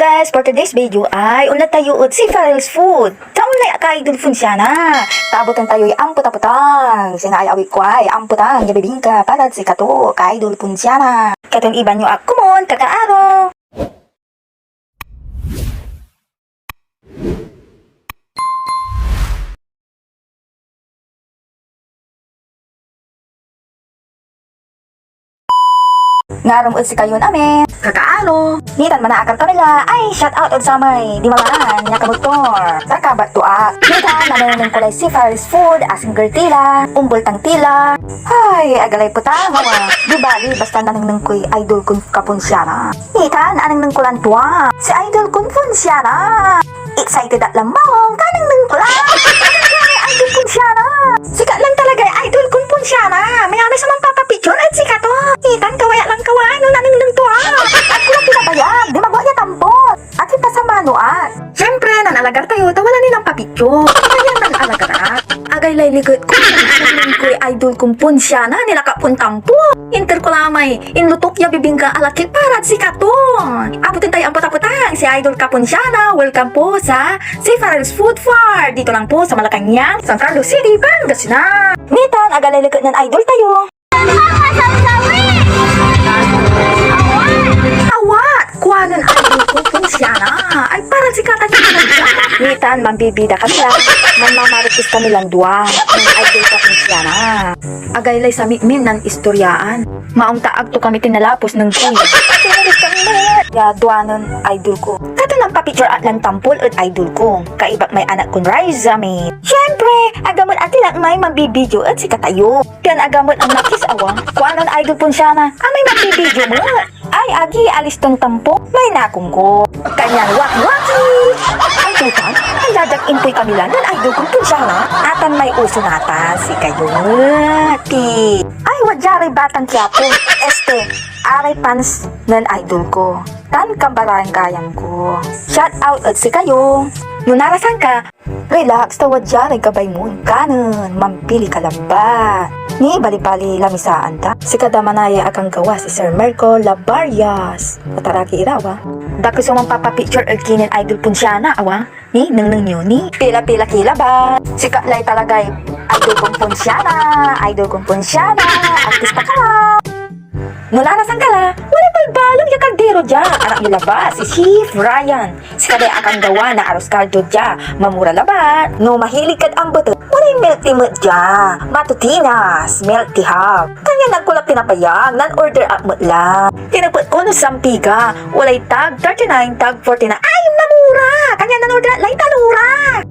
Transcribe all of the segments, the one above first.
guys, for today's video ay una tayo at si Farrell's Food. Taulay akay dun funsana. Tabutan tayo ay amput-aputang. Sinayawik ko ay amputang. Yabibing ka para si kato kay dun funsana. Katong iban nyo akumon kakaaro. Ngarom ud si kayo namin. Kakaalo. Nitan manakar kanila. Ay, shout out od samay. Di malaan. Niya kamotor. Sakabat tuak. Nitan nanunong kulay si Farrell's Food. Asing gertila. Umbol tang tila. Ay, agalay putang. Di bali, basta nanunong ko'y idol kong kapunsyana. Nitan, anang kulan tuwa. Si idol kong punsyana. Excited at lamang. Kanang kulan. Idol punsyana. Sikat lang talaga idol kong punsyana. May sa mga papapicture at sikat to. Nitan, kawaya lang kawan. Ano nanang tuwa. At kung pinabayag, di magawa niya tampot. At kita sa manuat. Siyempre, nanalagar tayo. Tawala nilang papicture. Kaya nanalagarat. Agay lay ligot ko. Nanang ko'y idol kong punsyana. Nilakapun tampo. Inter ko lamay. Inlutok ya bibingka alakil parat sikat to. Abutin tayo ang putaputang. Si idol kapunsyana. Welcome po sa si Farrell's Food Far. Dito lang po sa Malacanang, San Carlos City, Pangasinan. Nitan, agalay ligot ng idol tayo. Awat! Kuwanan idol kong punsyana. Ay, parang sikatan niya ka na. Nitan, mambibida ka sila. Mamamaritis kami lang dua. Ng idol ka punsyana. Agaylay sa mikmin ng istoryaan. Maong taag to kami tinalapos ng kuya. Tinalit kami na yan. Duanon, idol ko. Kato ng papicture at lang tampol at idol ko. Kaibak may anak kong Riza, mate. Siyempre, agamot at ilang may mambibidyo at sikatayo. Yan agamot ang nakis awang. Kuwanan idol punsyana. May mambibidyo mo. Ay, agi, alis tong tampo. May nakong ko. Kanyang wak-waki. Ay, tutan. Ay, dadag-impoy kami lang ng idol kong punsyana. Atan may uso nata. Si kayo. Ti. Ay, wadyari batang kiyapo. Aray pans ng idol ko. Tan kambarang kayang ko. Shout out at si kayo. Nung narasan ka, relax, tawad dyan, ay kabay mo. Kanon, mampili ka lang ba? Ni bali-bali lamisaan ta. Si kadamanaya akang gawa si Sir Merco Labarias. Pataraki irawa. Dako sumang papapicture at kinin idol punsyana, awa. Ni, nang nyo ni. Pila-pila kila ba? Si Katlay talagay. Idol kong punsyana. Idol kong punsyana. Artista ka lang. Nularasan ka la, wala balbalong yung kaldero dya. Anak nila ba, si Chief Ryan. Si kaday akang gawa na aros kaldo dya. Mamura labat. No mahilig kad ang buto, wala yung melty mood dya. Matutinas, melty hub. Kanya nagkulap tinapayag, nan-order up mood lang. Tinapot ko no sampiga, walay tag 39, tag 49. Ay, namura! Kanya nan-order lay talura.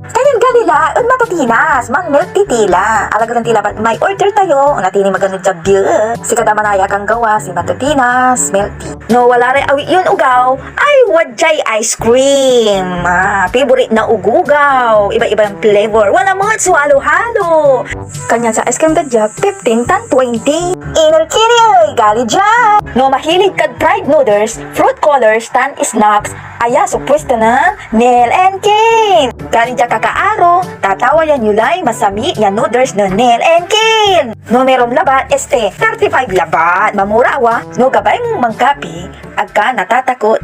Kanyang galila, un matutinas, mang melty tila. Alagad ng tila ba't may order tayo, natini magano'n dya bill. Si kadamanaya kang gawa, si matutinas, melty. No, wala rin awi yun ugaw. Ay, wadjay ice cream. Favorite na ugugaw. Iba-iba yung flavor. Wala mo at halo-halo. Kanya sa ice cream dadya, 15 tan 20. Inner kiri, gali dyan. No, mahilig kad fried noodles, fruit colors, tan snacks. Aya, so pwesto na, nail and cane. Gali dyan kakaaro, tatawa yan yulay, masami yan noodles na nail and cane. No, meron labat, 35 labat. Mamura awa, no gabay mong mangkapi, agka natatakot,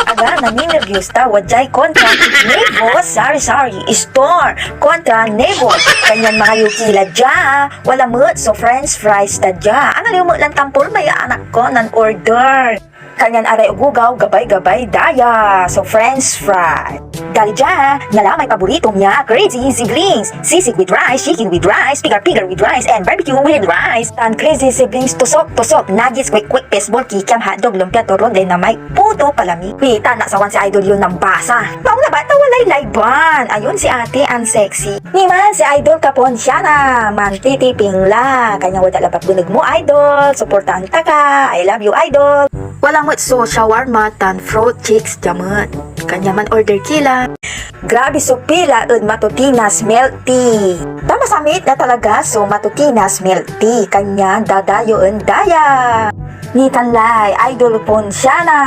aga naninervyos ta, wadyay kontra Nebo, sari-sari, store, kontra Nebo. Kanyan mga yukila dya, wala mo't, so french fries ta dya. Ano liyo mo lang tampol, may anak ko nan order. Kanyan aray ugugaw, gabay-gabay daya, so french fry. Gali dya, nala may paborito niya, crazy siblings. Sisig with rice, chicken with rice, pigar-pigar with rice, and barbecue with rice. Tan crazy siblings, tusok-tusok, nuggets, quick-quick, baseball, kikam, hotdog, lumpia, turon, na may puto palami. Wita, nasawan si idol yun ng basa. Maong na bata, walay layban. Ayun si ate, ang sexy. Niman si idol kapon siya na, mantitiping la. Kanyang wala lapat bunog mo, idol. Supportan ta ka. I love you, idol. Walang so shawarma tan fruit chicks jamot. Kanya man order kila. Grabe so pila ud matutinas melty. Tama samit na talaga so matutinas melty. Kanya dadayon daya. Ni tanlay idol pon siya na.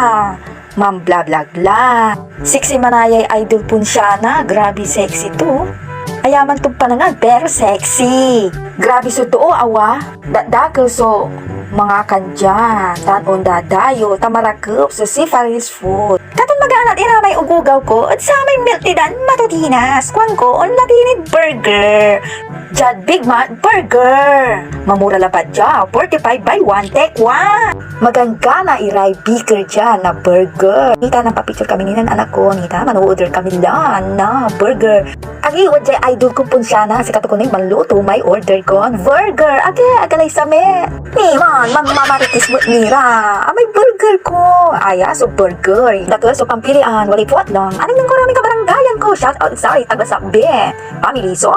Mam bla bla bla. Sexy manayay idol pon siya na. Grabe sexy to. Ayaman tong panangan pero sexy. Grabe so to awa. Dadakil so Mga kandyan, tanon dadayo, tamarakop sa Seafarers Food. Katon mag-aanat ina may ugugaw ko at sa may miltidan matutinas. Kwan ko on latinid burger. Jad Big Mac Burger. Mamura lapad dya, 45 by 1, take 1. Magangga na iray bigger dyan na burger. Nita, nang papicture kami ninan anak ko. Nita, manu-order kami lang na burger. Agi, wad jay idol ko pun siya na. Si katukunay maluto, may order ko. Burger, agalay sa me. Man, mamamaritis mo nira. May burger ko. Aya, so burger. Dato, so pampilian, walay puwat lang. Anong nang kurami ka baranggayan ko? Shout out, sorry, taga-sabi. Family, so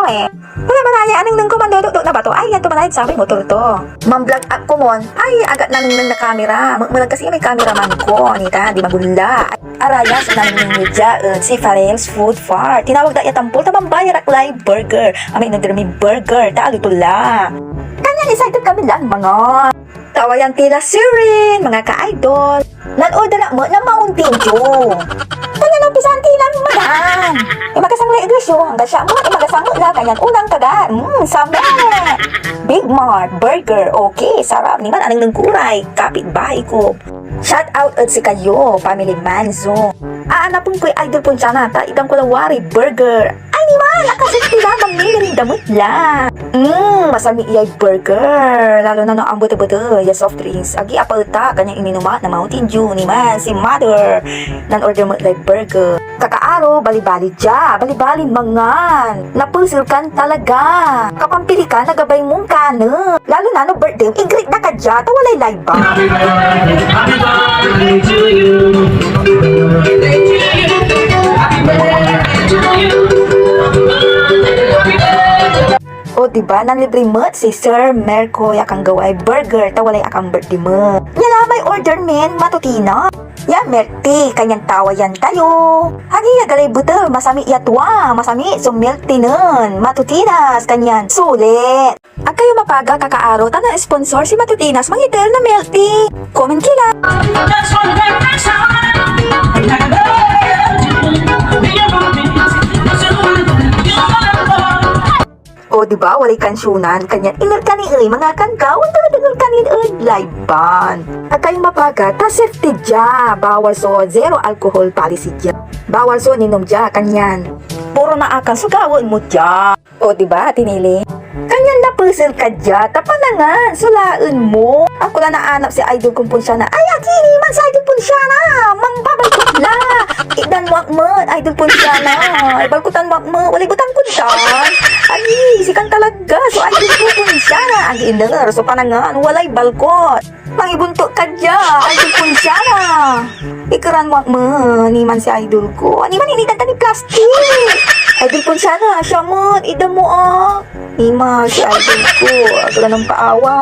wala manaya, anong nang kumandodok na ba to? Ay, yan tumanayad sa akin motor to. Mam-vlog ako mon. Ay, agad na nang na camera. Mulag kasi may cameraman ko. Nita, di magula. Araya sa nang media si Seafarers Food Far. Tinawag da yatampol tamang bayar at live burger. Amay nagdarami burger. Taalo tula. Kanya excited kami lang mga. Tawayan tila sirin, mga ka-idol. Nan-order na mo na Mountain Dew. Kanya nang pisan tila madam. Magasang legrasyo, hanggang siya mo, magasang mo lang, kanyan unang kagaan. Sama. Big Mart Burger, okay, sarap. Ni man, anong nangkuray, kapitbahay ko. Shout out at si kayo, Family Manzo. Aanapon ko'y idol po siya na, idang ko lawari, burger. Ay, ni man, akasit tila, mamili damot lang. Masami iyay burger. Lalo na ang buto-buto, ya soft drinks. Agi apalta, kanyang ininuma na Mountain Dew ni man, si Mother. Nan-order mo like burger. Kakaaro, bali-bali dya, bali-bali mangan. Napusil kan talaga. Kapampili ka, nagabay mong kano. Lalo na no birthday, i-greet na ka dya, tawalay live ba? Happy birthday to you. Happy birthday to you. Happy birthday to you. Happy birthday. O diba, nang libre mo si Sir Merco yakang gaway burger, tawalay akang birthday mo. Yan na, may order men, matutina. Ya, Merti, kanyang tawa yan tayo. Hagi, agalay buto, masami yatwa, masami, so Merti nun. Matutinas, kanyan, sulit. At kayo mapaga, kakaaro, tanang sponsor si Matutinas, mangitel na Merti. Comment kila. That's one great person. Like a girl. Be your mommy. That's the one. You're O diba, walay kansyunan, kanyan ilir kani mga kanta, wala dagal kanin live band. At kayo mapaga, ta safety dya, bawal so, zero alcohol policy dya. Bawal so, ninom dya, kanyan. Puro na akan, sugawon mo dya. O diba, tinili? Kanyan na puzzle ka dya, tapanangan, sulaan mo. Ako na naanap si idol kong punsya na, ay akini man sa idol punsya na, mangbabalkot la. Idan wak mo, idol punsya na, ibalkutan wak mo, walay butan kuntan. Ay, sikan talaga, so idol ko punsya na, ang iner, so panangan, walay balkot. Mangibuntok ka dya, idol punsya na. Ikaran wak mo, ni man si idol ko, ni man initan ka ni plastic. Idol punsya na, siya mo, idam mo Ima, si idol ko, agla ng paawa.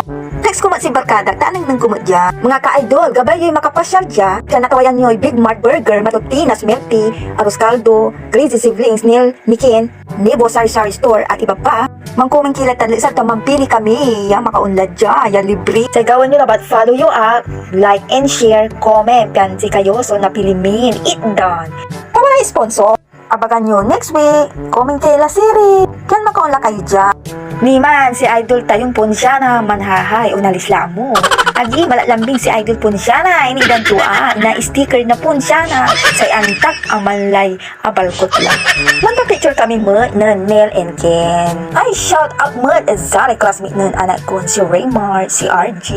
Next kumat si Barkada, tanang nang kumot dya. Mga ka-idol, gabay yo'y makapasyal dya. Kaya natawayan nyo'y Big Mart Burger, Matutinas, Melty, Arroz Caldo, Crazy Siblings, Neil, Mikin, Nebo Sari-Sari Store, at iba pa. Mangkumang kilatan sa tamampili kami. Ya, makaunlad dya, ya libre. Sa gawan nyo na ba't follow you up, like and share, comment, yan si kayo, so napilimin, it done. Kawala sponsor. Abagan nyo next week. Comment kayo la siri. Yan makaunla kayo dyan. Niman, si idol tayong punsya na manhahay o nalisla mo. Agi, malalambing si idol punsya na. Inidan tua na sticker na punsya na. Say antak ang manlay abalkot lang. Magpa-picture kami mo na Nel and Ken. Ay, shout out mo at Zara classmate nun anak ko si Raymar, si RG.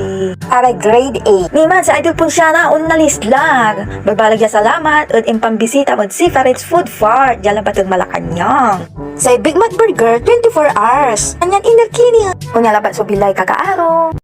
Aray grade 8. Niman, si idol punsya na un nalislag. Barbalagya salamat at impambisita mo si Seafarers Food Far. Diyan batang Malacanang. Say Big Mac Burger 24 hours. Anyan inner kini. Unya labat so bilay kakaaro.